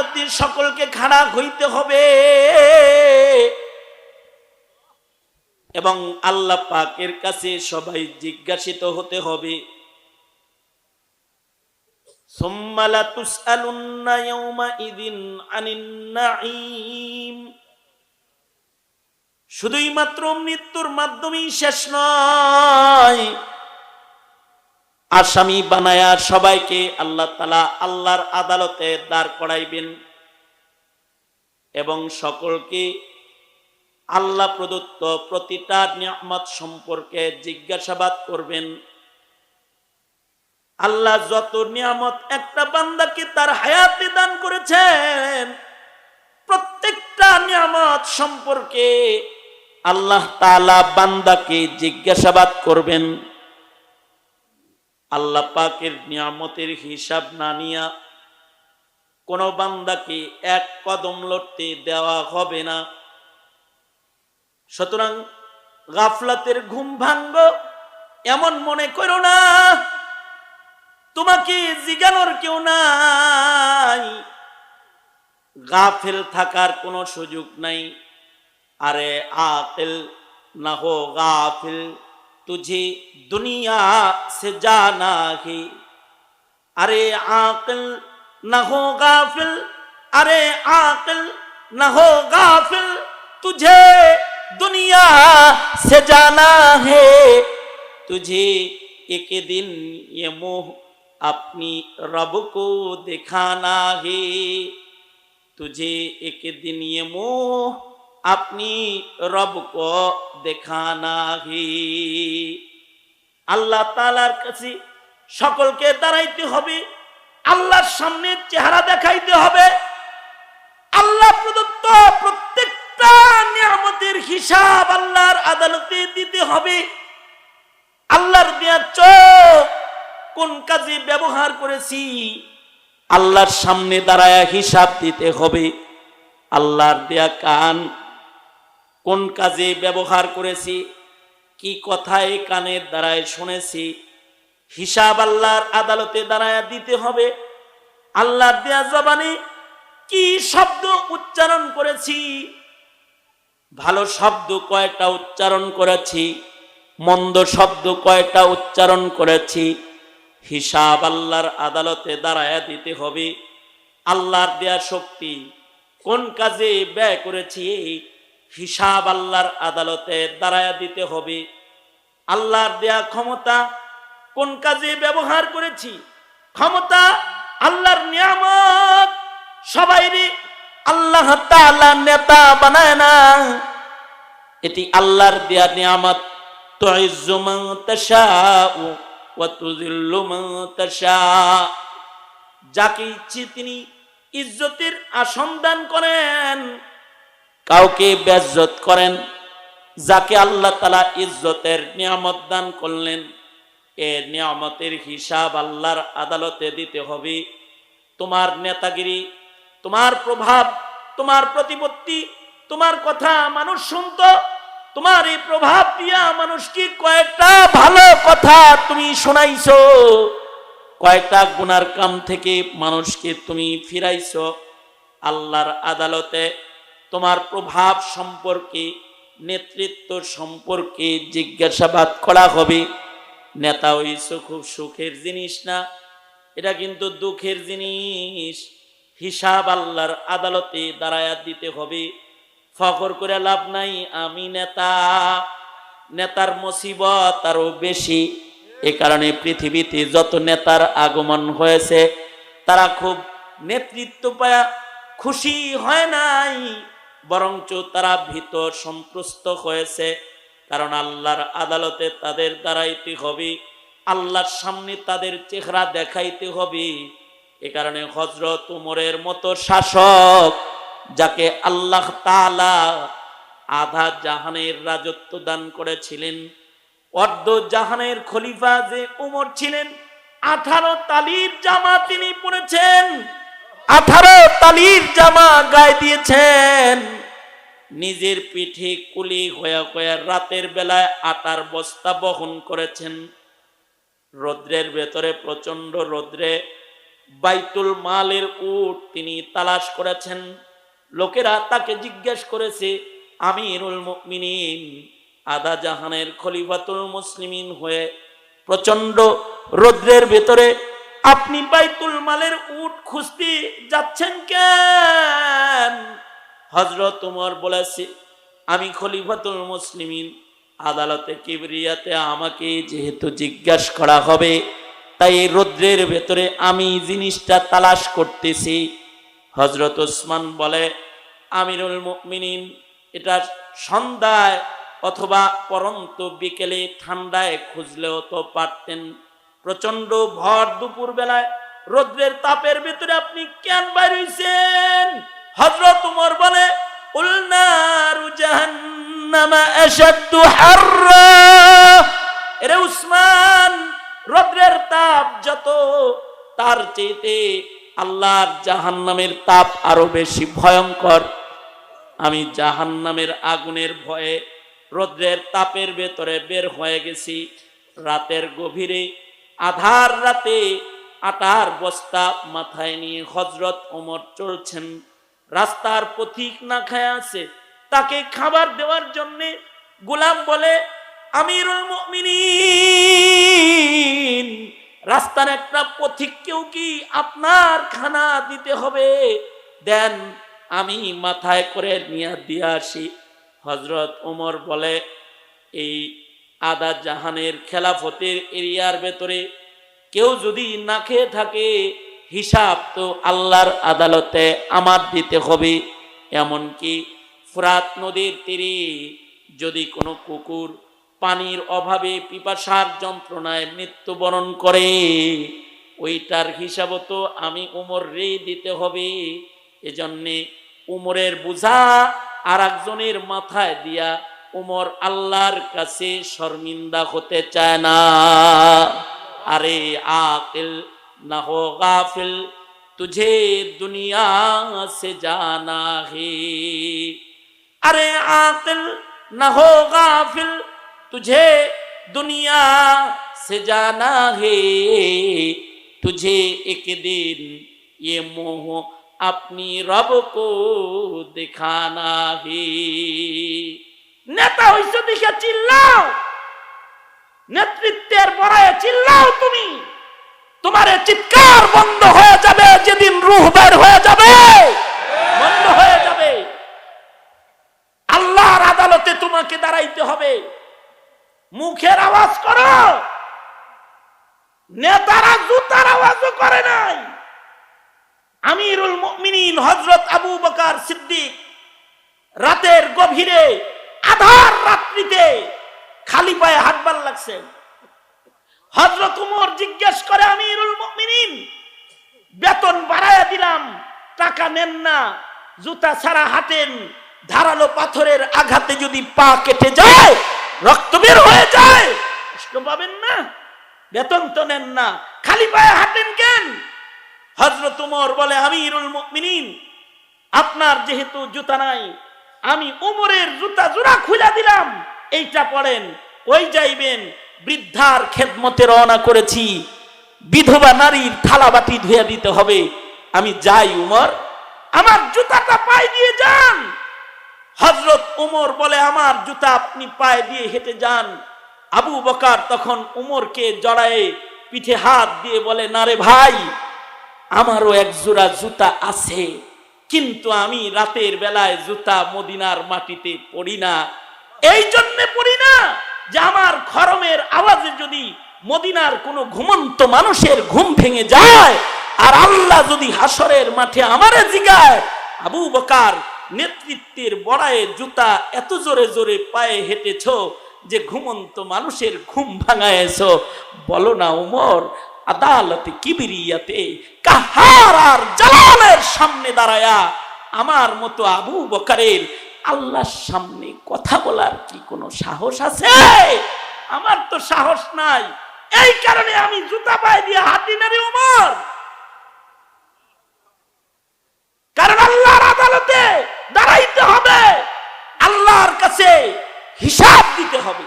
আদালতে সকলকে খাড়া হইতে হবে এবং আল্লাহ পাকের কাছে সবাই জিজ্ঞাসিত হতে হবে। সুম্মা লা তুসআলুন্না ইয়াওমাইযিন আনিন নাঈম। শুধুই মাত্র মৃত্যুর মাধ্যমেই শেষ নয়, আসামি বানায়া সবাইকে আল্লাহ তাআলা আল্লাহর আদালতে দাঁড় করাইবেন এবং সকলকে আল্লাহ প্রদত্ত প্রতিটা নিয়ামত সম্পর্কে জিজ্ঞাসাবাদ করবেন। আল্লাহ যত নিয়ামত একটা বান্দাকে তার হায়াতে দান করেছেন, প্রত্যেকটা নিয়ামত সম্পর্কে আল্লাহ তাআলা বান্দাকে জিজ্ঞাসাবাদ করবেন। আল্লাহ পাকের নিয়ামতের হিসাব না নিয়া কোন বান্দাকে এক কদম লড়তে দেওয়া হবে না। সুতরাং গাফলাতের ঘুম ভাঙ্গ এমন মনে করো না তোমাকে জিজ্ঞানোর কেউ নাই, গাফেল থাকার কোনো সুযোগ নাই। আরে আকিল না হো গাফিল, तुझे दुनिया से जाना है। अरे आकिल न हो गाफिल, अरे आकिल न हो गाफिल, तुझे दुनिया से जाना है। तुझे एक दिन ये मुँह अपनी रब को दिखाना है। तुझे एक दिन ये मुँह अपनी रब को देखाना ही। আল্লাহ তাআলার কাছে সকলকে দাঁড়াইতে হবে, আল্লাহর সামনে চেহারা দেখাইতে হবে, আল্লাহ প্রদত্ত প্রত্যেকটা নিয়ামতের হিসাব আল্লাহর আদালতে দিতে হবে। আল্লাহর দেয়া চোখ কোন কাজে ব্যবহার করেছি আল্লাহর সামনে দাঁড়ায়া হিসাব দিতে হবে। আল্লাহর দেয়া কান কোন কাজে ব্যবহার করেছি, কি কথায় কানের দ্বারায় শুনেছি, হিসাব আল্লাহর আদালতে দাঁড়ায়া দিতে হবে। আল্লাহর দেয়া জবানে কি শব্দ উচ্চারণ করেছি, ভালো শব্দ কয়টা উচ্চারণ করেছি, মন্দ শব্দ কয়টা উচ্চারণ করেছি, হিসাব আল্লাহর আদালতে দাঁড়ায়া দিতে হবে। আল্লাহর দেয়া শক্তি কোন কাজে ব্যয় করেছি হিসাব আল্লাহর আদালতে দাঁড়ায়া দিতে হবে। আল্লাহর দেয়া ক্ষমতা কোন কাজে ব্যবহার করেছি, ক্ষমতা আল্লাহর নিয়ামত, সবাইরে আল্লাহ তাআলা নেতা বানায় না, এটি আল্লাহর দেয়া নিয়ামত। তুইজ্জু মান তাশাউ ওয়া তুযিল্লু মান তাশা, যাকে ইচ্ছে তিনি ইজ্জতের আসন দান করেন, কাউকে বেজ্জত করেন। যাকে আল্লাহ তাআলা ইজ্জতের নিয়ামত দান করলেন, এ নিয়ামতের হিসাব আল্লাহর আদালতে দিতে হবে। তোমার নেতাগিরি, তোমার প্রভাব, তোমার প্রতিপত্তি, তোমার কথা মানুষ শুনতো, তোমার এই প্রভাব দিয়া মানুষকে কয়েকটা ভালো কথা তুমি শোনাইছো, কয়েকটা গুনার কাম থেকে মানুষকে তুমি ফিরাইছো। আল্লাহর আদালতে তোমার প্রভাব সম্পর্কে, নেতৃত্ব সম্পর্কে জিজ্ঞাসাবাদ করা হবে। নেতা হইছো খুব সুখের জিনিস না, এটা কিন্তু দুঃখের জিনিস। হিসাব আল্লাহর আদালতে দাঁড়ায়া দিতে হবে। ফখর করে লাভ নাই আমি নেতা, নেতার মুসিবত আরো বেশি। এ কারণে পৃথিবীতে যত নেতার আগমন হয়েছে তারা খুব নেতৃত্ব পায়া খুশি হয় নাই, বরঞ্চ তারা ভীত সন্ত্রস্ত হয়েছে। কারণ আল্লাহর আদালতে তাদের দাঁড়াইতে হবে, আল্লাহর সামনে তাদের চেহারা দেখাইতে হবে। এ কারণে হযরত উমরের মতো শাসক, যাকে আল্লাহ তাআলা আধা জাহানের রাজত্ব দান করেছিলেন, অর্ধ জাহানের খলিফা যে উমর ছিলেন, 18 তালির জামা তিনি পরেছেন, 18 তালির জামা গায়ে দিয়েছেন, নিজের পিঠে কুলি হয়ে হয়ে রাতের বেলায় আটার বস্তা বহন করেছেন। রৌদ্রের ভেতরে, প্রচন্ড রৌদ্রে বাইতুল মালের উট তিনি তালাশ করেছেন। লোকেরা তাকে জিজ্ঞেস করেছে, আমিরুল মুমিনিন, আদা জাহানের খলিফাতুল মুসলিমিন হয়ে প্রচন্ড রৌদ্রের ভেতরে আপনি বাইতুল মালের উট খুঁজতে যাচ্ছেন কেন? হযরত ওমর বলেছে, আমি খলিফাতুল মুসলিমিন, আদালতে কিবরিয়াতে আমাকে যেহেতু জিজ্ঞাসা করা হবে, তাই এই রৌদ্রের ভেতরে আমি জিনিসটা তালাশ করতেছি। হযরত ওসমান বলে, আমিরুল মুমিনিন, এটা সন্ধ্যায় অথবা পরন্ত বিকেলে ঠান্ডায় খুঁজলেও তো পারতেন। প্রচন্ড ভর দুপুর বেলায় রৌদ্রের তাপের ভিতরে আপনি কেন বাইর হইছেন? হযরত ওমর বলে, উলনারু জাহান্নামা আশাদ্দু হাররা। এরে উসমান, রৌদ্রের তাপ যত, তার চেয়ে আল্লাহর জাহান্নামের তাপ আরো বেশি ভয়ঙ্কর। আমি জাহান্নামের আগুনের ভয়ে রৌদ্রের তাপের ভেতরে বের হয়ে গেছি। রাতের গভীরে আধার রাতে আটার বস্তা মাথায় নিয়ে হযরত ওমর চলছেন। রাস্তার পথিক না খায় আছে, তাকে খাবার দেওয়ার জন্য গোলাম বলে, আমিরুল মুমিনিন, রাস্তার একটা পথিককেও কি আপনার খানা দিতে হবে? দেন, আমি মাথায় করে নিয়ে দিয়ে আসি। হযরত ওমর বলে, এই আদা জাহানের খেলাফতের এরিয়ার ভেতরে কেউ যদি না খেয়ে থাকে, হিসাব তো আল্লাহর আদালতে আমার দিতে হবে। এমনকি ফোরাত নদীর তীরে যদি কোনো কুকুর পানির অভাবে পিপাসার যন্ত্রণায় মৃত্যুবরণ করে, ওইটার হিসাবও তো আমি ওমর রে দিতে হবে। এজন্যে উমরের বোঝা আর একজনের মাথায় দিয়া উমর আল্লাহর কাছে শর্মিন্দা হতে চায় না। আরে আকিল না হো গাফিল, তুঝে দুনিয়া সে জানা হে। আরে আকিল না হো গাফিল, तुझे दुनिया से जाना है, तुझे एक दिन ये मोह अपनी रब को दिखाना है। नेता হইছো দেখে চিল্লাও, নেতৃত্বের বড়ায় চিল্লাও তুমি। তোমার চিৎকার বন্ধ হয়ে যাবে যেদিন রূহ বের হয়ে যাবে, বন্ধ হয়ে যাবে। আল্লাহর আদালতে তোমাকে দাঁড়াইতে হবে। মুখের আওয়াজ করো, নেতারা জুতার আওয়াজও করে নাই। আমিরুল মুমিনিন হযরত আবু বকর সিদ্দিক রাতের গভীরে আধার রাত্রিতে খালি পায়ে হাঁটবার লাগছে। হযরত ওমর জিজ্ঞেস করে, আমিরুল মুমিনিন, বেতন বাড়ায়া দিলাম, টাকা নেন না, জুতা ছাড়া হাঁটেন, ধারালো পাথরের আঘাতে যদি পা কেটে যায়, রক্ত বের হয়ে যায়, কষ্ট পাবেন না? বেতন তো নেন না, খালি পায়ে হাঁটেন কেন? হযরত ওমর বলে, আমিরুল মুমিনিন, আপনার যেহেতু জুতা নাই, আমি ওমরের জুতা জোড়া খুলে দিলাম, এইটা পড়েন, ওই যাইবেন। বৃদ্ধার খেদমতে রওনা করেছি, বিধবা নারীর থালা বাটি ধুয়ে দিতে হবে। আমি যাই ওমর, আমার জুতাটা পায়ে দিয়ে যান। হযরত ওমর বলে, আমার জুতা আপনি পায়ে দিয়ে হেঁটে যান। আবু বকর তখন ওমরকে জড়ায়ে পিঠে হাত দিয়ে বলে, না রে ভাই, আমারও এক জোড়া জুতা আছে, কিন্তু আমি রাতের বেলায় জুতা মদিনার মাটিতে পড়ি না। এই জন্য পড়ি না যে আমার খরমের আওয়াজে যদি মদিনার কোনো ঘুমন্ত মানুষের ঘুম ভেঙে যায়, আর আল্লাহ যদি হাসরের মাঠে আমারে জিগায়, আবু বকর নেতৃত্বের বড়ায়ে জুতা এত জোরে জোরে পায়ে হেঁটেছ যে ঘুমন্ত মানুষের ঘুম ভাঙায়েছ, বলো না ওমর, আদালতে কিবরিয়াতে কাহার আর জালালের সামনে দাঁড়ায়া আমার মতো আবু বকরের আল্লাহর সামনে কথা বলার কি কোনো সাহস আছে? আমার তো সাহস নাই। এই কারণে আমি জুতা পায়ে দিয়ে হাঁটি না রে ওমর, কারণ আল্লাহর আদালতে দাঁড়াইতে হবে, আল্লাহর কাছে হিসাব দিতে হবে।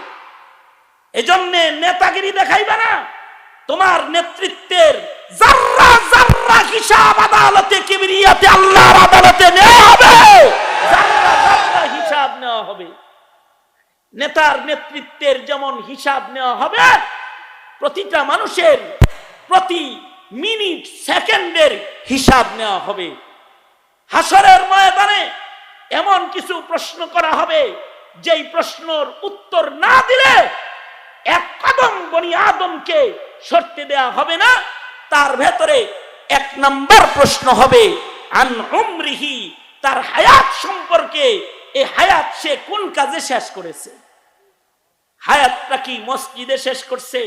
এজন্য নেতাগিরি দেখাইবে না। তোমার নেতৃত্বের জাররা জাররা পুরা হিসাব আদালতে কিবরিয়াতে আল্লাহর আদালতে নেওয়া হবে, যাত্রা যাত্রা হিসাব নেওয়া হবে। নেতার নেতৃত্বের যেমন হিসাব নেওয়া হবে, প্রতিটা মানুষের প্রতি মিনিট সেকেন্ডের হিসাব নেওয়া হবে। হাসরের ময়দানে এমন কিছু প্রশ্ন করা হবে, যেই প্রশ্নের উত্তর না দিলে এক কদম বনি আদমকে সরতে দেয়া হবে না। তার ভেতরে এক নাম্বার প্রশ্ন হবে আন উমরিহি, তার হায়াত সম্পর্কে। এই হায়াত সে কোন কাজে শেষ করেছে? হায়াতটা কি মসজিদে শেষ করছে,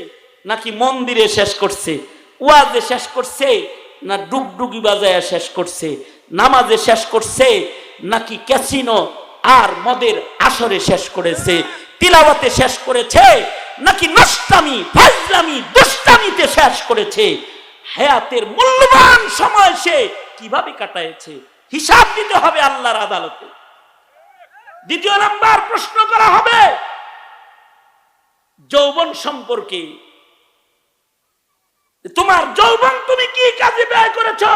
নাকি মন্দিরে শেষ করছে, ওয়াজে শেষ করছে, না ডুগডুগি বাজায় শেষ করছে, নামাজে শেষ করছে, নাকি ক্যাসিনো আর মদের আসরে শেষ করেছে, তিলাওয়াতে শেষ করেছে, নাকি নষ্টামি ফাজলামি দুষ্টামিতে শেষ করেছে? হায়াতের মূল্যবান সময় সে কিভাবে কাটায়েছে, হিসাব দিতে হবে আল্লাহর আদালতে। দ্বিতীয় নাম্বার প্রশ্ন করা হবে যৌবন সম্পর্কে। তোমার যৌবন তুমি কি কাজে ব্যয় করেছো?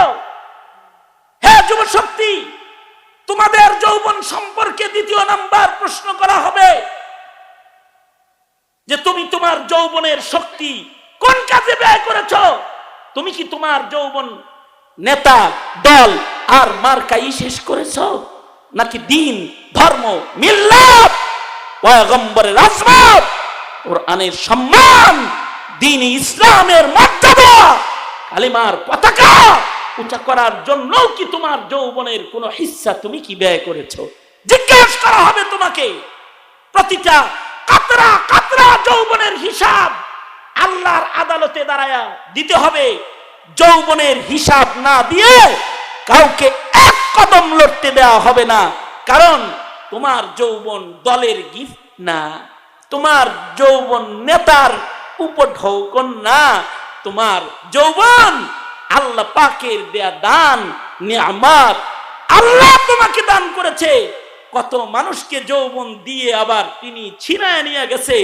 হে যুবশক্তি, তোমাদের যৌবন সম্পর্কে দ্বিতীয় নাম্বার প্রশ্ন করা হবে যে তুমি তোমার যৌবনের শক্তি কোন কাজে ব্যয় করেছো? তুমি কি তোমার যৌবন নেতা দল আর মার্কাই শেষ করেছো, নাকি দিন ধর্ম মিল্লাত পয়গম্বরের আজমত কোরআনের সম্মান দ্বীন ইসলামের মর্যাদা কালিমার পতাকা উঁচা করার জন্য কি তোমার যৌবনের কোন হিস্সা তুমি কি ব্যয় করেছো? জিজ্ঞেস করা হবে তোমাকে। প্রতিটা কাতরা কাতরা যৌবনের হিসাব আল্লাহর আদালতে দাঁড়ায়া দিতে হবে। যৌবনের হিসাব না দিয়ে কাউকে এক কদম লড়তে দেওয়া হবে না, কারণ তোমার যৌবন দলের গিফট না, তোমার যৌবন নেতার উপঢৌকন না, তোমার যৌবন আল্লাহ পাকের দেয়া দান নিয়ামত। আল্লাহ তোমাকে দান করেছে। কত মানুষকে যৌবন দিয়ে আবার তিনি ছিনায় নিয়ে গেছে,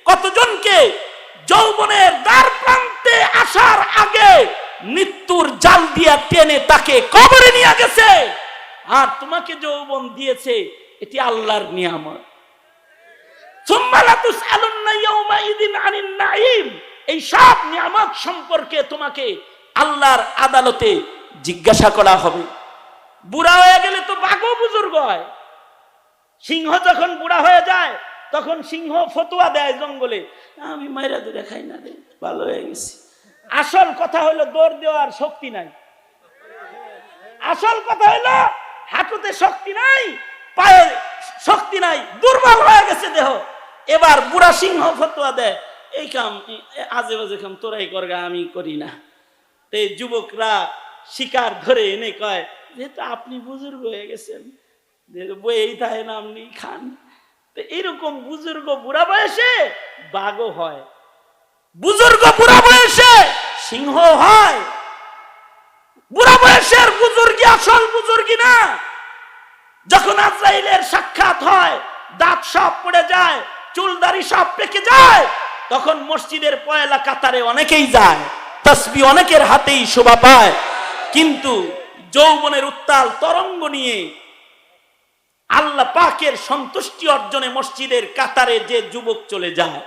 কতজনকে যৌবনের দ্বার প্রান্তে আসার আগে মৃত্যুর জাল দিয়া টেনে তাকে কবরে নিয়ে গেছে। আর তোমাকে যৌবন দিয়েছে, এটি আল্লাহর নিয়ামত। এই সব নিয়ামত সম্পর্কে তোমাকে আল্লাহর আদালতে জিজ্ঞাসা করা হবে। বুড়া হয়ে গেলে তো বাঘও বুজুর্গ হয়। সিংহ যখন বুড়া হয়ে যায় তখন সিংহ ফতুয়া দেয় জঙ্গলে, আমি মাইরা দূরে খাই না রে, ভালো হয়ে গেছি। আসল কথা হলো দৌড় দেওয়ার শক্তি নাই। আসল কথা হলো হাঁটুতে শক্তি নাই, পায়ে শক্তি নাই, দুর্বল হয়ে গেছে দেহ। এবার বুড়া সিংহ ফতুয়া দেয়, এই কাম আজে বাজে কাম তোরাই করগা, আমি করি না। তো যুবকরা শিকার ধরে এনে কয়, যেহেতু আপনি বুজুর্গ হয়ে গেছেন, বই থাকে না আপনি খান। তো এরকম বুজুর্গ বুড়া বয়সে বাঘও হয়, বুজুর্গ বুড়া বয়সে সিংহ হয়। বুড়া বয়সের বুজুর্গি আসল বুজুর্গি না। যখন আজরাইলের সাক্ষাৎ হয়, দাঁত সব পড়ে যায়, চুলদারি সব পেকে যায়, তখন মসজিদের পয়লা কাতারে অনেকেই যায়, তাসবিহ অনেকের হাতেই শোভা পায়, কিন্তু যৌবনের উত্তাল তরঙ্গ নিয়ে আল্লাহ পাকের সন্তুষ্টি অর্জনে মসজিদের কাতারে যে যুবক চলে যায়,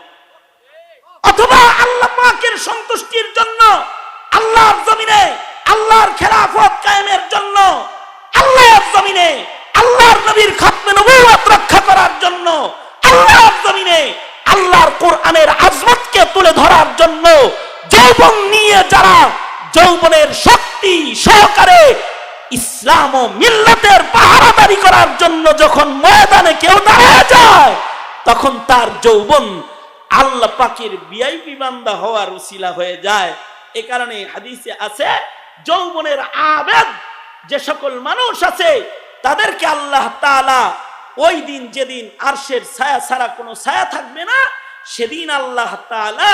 অথবা আল্লাহ পাকের সন্তুষ্টির জন্য আল্লাহর জমিনে আল্লাহর খেলাফত কায়েমের জন্য আল্লাহর জমিনে আল্লাহর নবীর খাতমে নবুয়ত রক্ষা করার জন্য আল্লাহর জমিনে আল্লাহর কোরআনের আজমতকে তুলে ধরার জন্য যৌবন নিয়ে যারা যৌবনের শক্তি সহকারে ইসলাম ও মিল্লাতের পাহারাদারি করার জন্য যখন ময়দানে কেউ দাঁড়ায় যায়, তখন তার যৌবন আল্লাহ পাকের ভিআইপি বান্দা হওয়ার উসিলা হয়ে যায়। এ কারণে হাদিসে আছে, যৌবনের আবেদ যে সকল মানুষ আছে তাদেরকে আল্লাহ তাআলা ওই দিন, যেদিন আরশের ছায়া ছাড়া কোনো ছায়া থাকবে না, সেদিন আল্লাহ তাআলা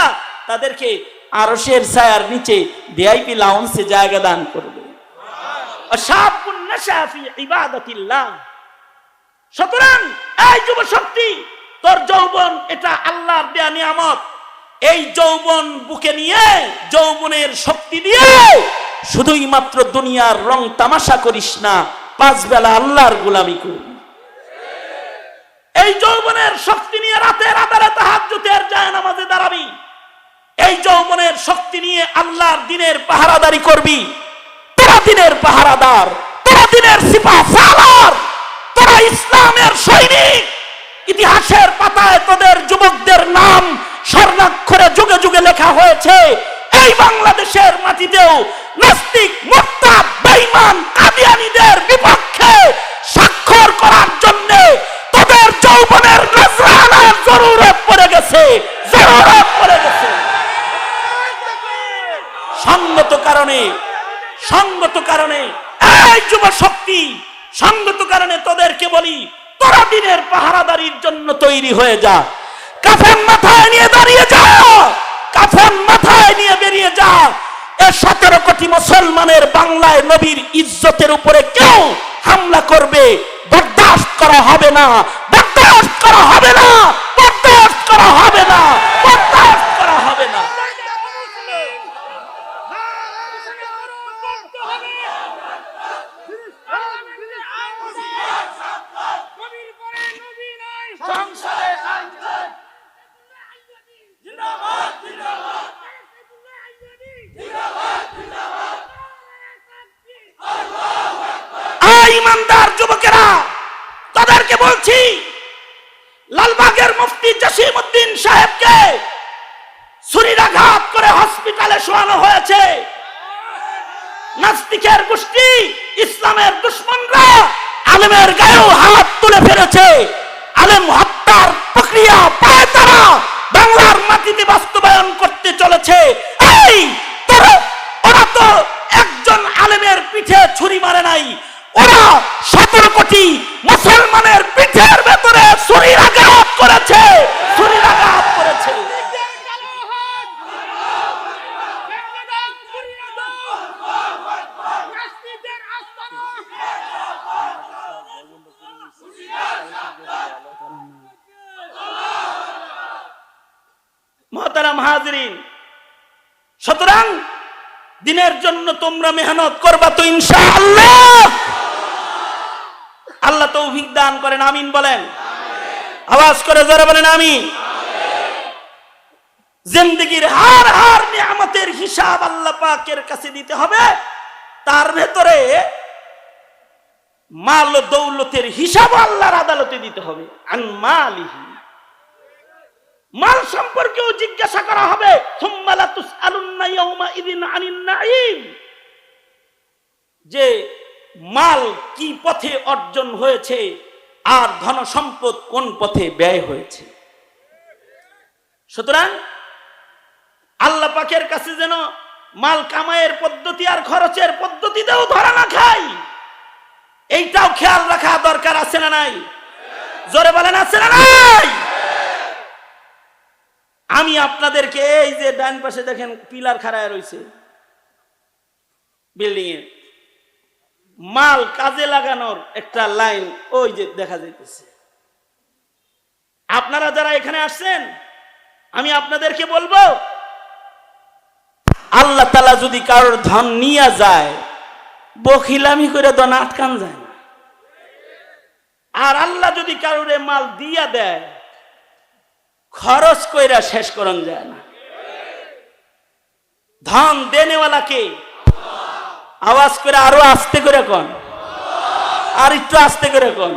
তাদেরকে আরশের ছায়ার নিচে ভিআইপি লাউঞ্জে জায়গা দান করবে। সুতরাং এই যুবশক্তি, তোর যৌবন এটা আল্লাহর দেয়া নিয়ামত। এই যৌবন বুকে নিয়ে, যৌবনের শক্তি দিয়ে শুধুই মাত্র দুনিয়ার রং তামাশা করিস না, 5 বেলা আল্লাহর গোলামি করবি। এই যৌবনের শক্তি নিয়ে রাতের আধারে তাহাজ্জুদের জায়নামাজে দাঁড়াবি। এই যৌবনের শক্তি নিয়ে আল্লাহর দিনের পাহারাদারি করবি। তোরা দিনের পাহারাদার, তোরা দিনের সিপাহ সালার, তোরা ইসলামের সৈনিক। ইতিহাসের পাতায় তোদের যুবকদের নাম স্বর্ণাক্ষরে যুগে যুগে লেখা হয়েছে। এই বাংলাদেশের মাটিতেও নাস্তিক, মুরতাদ, বেঈমান, কাদিয়ানীদের বিপক্ষে স্বাক্ষর করার জন্য তোদের যৌবনের নজরানার জরুরত পড়ে গেছে, জরুরত পড়ে গেছে। সঙ্গত কারণে এই যুব শক্তি, সঙ্গত কারণে তোদেরকে বলি, তোরা দিনের পাহারাদারির জন্য তৈরি হয়ে যা। কাফন মাথায় নিয়ে দাঁড়িয়ে যা, কাফন মাথায় নিয়ে বেরিয়ে যা। 17 কোটি মুসলমানের বাংলায় নবীর ইজ্জতের উপরে কেউ হামলা করবে, বরদাস্ত করা হবে না, বরদাস্ত করা হবে না, বরদাস্ত করা হবে না, বরদাস্ত করা হবে না। ইমানদার যুবকেরা, তাদেরকে বলছি, লালবাগের মুফতি জসিমউদ্দিন সাহেবকে ছুরিকাঘাত করে হসপিটালে শোয়ানো হয়েছে। নাস্তিকের গোষ্ঠী, ইসলামের দুশমনরা আলেমের গায়েও হাত তুলে ফেলেছে। আলেম হত্যার প্রক্রিয়া প্রায় তারা বাংলার মাটিতে বাস্তবায়ন করতে চলেছে। এই ওরা তো একজন আলেমের পিঠে ছুরি মারে নাই, ওরা 17 কোটি মুসলমানের পিঠের ভেতরে ছুরিকাঘাত করেছে, ছুরিকাঘাত করেছে। মুহতারাম হাজিরিন, সুতরাং দিনের জন্য তোমরা মেহনত করবা তো ইনশাআল্লাহ। আল্লাহ তৌফিক দান করেন, আমিন বলেন। আওয়াজ করে জোরে বলেন আমিন। জিন্দেগীর হার নিয়ামতের হিসাব আল্লাহ পাকের কাছে দিতে হবে। তার ভেতরে মাল ও দৌলতের হিসাব আল্লাহর আদালতে দিতে হবে। আন মালিহি, মাল সম্পর্কেও জিজ্ঞাসা করা হবে। সুম্মা লা তুসআলুন্না ইয়াওমা ইযিন আনিন নাঈম, যে মাল কি পথে অর্জন হয়েছে আর ধন সম্পদ কোন পথে ব্যয় হয়েছে। সুতরাং আল্লাহ পাকের কাছে যেন মাল কামাইয়ের পদ্ধতি আর খরচের পদ্ধতিতেও ধরা না খাই, এইটাও খেয়াল রাখা দরকার আছে না নাই? জোরে বলেন আছে না নাই? আমি আপনাদেরকে এই যে ডান পাশে দেখেন পিলার খাড়ায় রয়েছে বিল্ডিং এ, মাল কাজে লাগানোর একটা লাইন ওই যে দেখা যাইতেছে। আপনারা যারা এখানে আসছেন, আমি আপনাদেরকে বলবো, আল্লাহ তাআলা যদি কারোর ধন নিয়ে যায়, বখিলামি করে ধন আটকান যায় না। আর আল্লাহ যদি কারোর মাল দিয়া দেয়, খরচ কইরা শেষ করন যায় না। ধন দেনেওয়ালা কে? আওয়াজ করে আরো আস্তে করে কোন, আর একটু আস্তে করে কোন।